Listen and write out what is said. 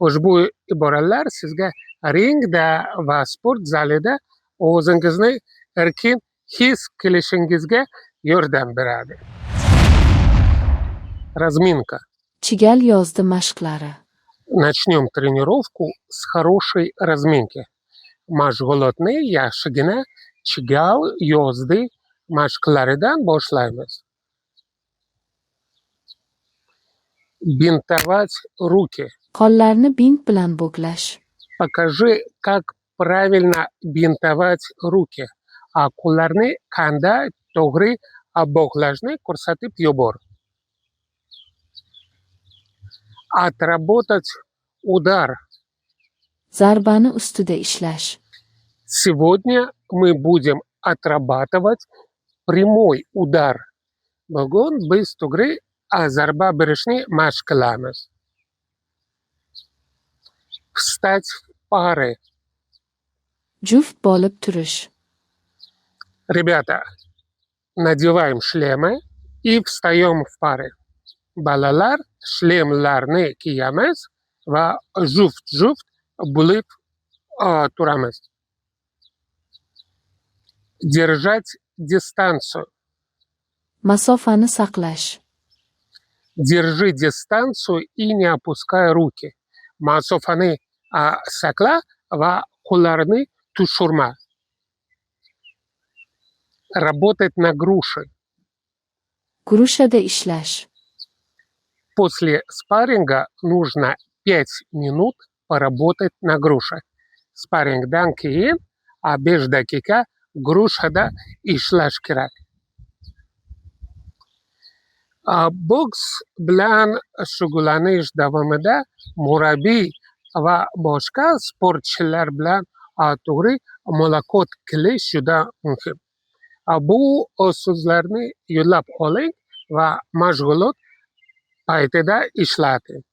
Ushbu iboralar sizga ringda va sport zalida o'zingizni erkin his qilishingizga yordam beradi. Разминка. Chigal yozdi mashqlari. Начнем тренировку с хорошей разминки. Mashg'ulotni yaxshigina chigal yozdi mashqlaridan boshlaymiz. Бинтовать руки. Qo'llarni bint bilan bog'lash. Покажи, как правильно бинтовать руки. Qo'llarni qanday to'g'ri bog'lashni ko'rsatib yubor. Отработать удар. Zarbani ustida ishlash. Сегодня мы будем отрабатывать прямой удар. Bugun biz to'g'ri zarba berishni mashq qilamiz. Встать в пары. Juft bo'lib turish. Ребята, надеваем шлемы и встаем в пары. Balalar, shlemlarni kiyamiz va juft bo'lib turamiz. Держать дистанцию. Masofani saqlash. Держи дистанцию и не опускай руки. Masofani saqla va qo'llarni tushirma. Работать на груши. Grushada ishlash. После спарринга нужно 5 минут поработать на груше. Спаррингdan keyin 5 daqiqa grushada ishlash kerak. Boks bilan shug'ullanish davomida murabbiy va boshqa sportchilar bilan to'g'ri muloqot qilish juda muhim. Bu so'zlarni yodlab oling va mashg'ulot paytida ishlating.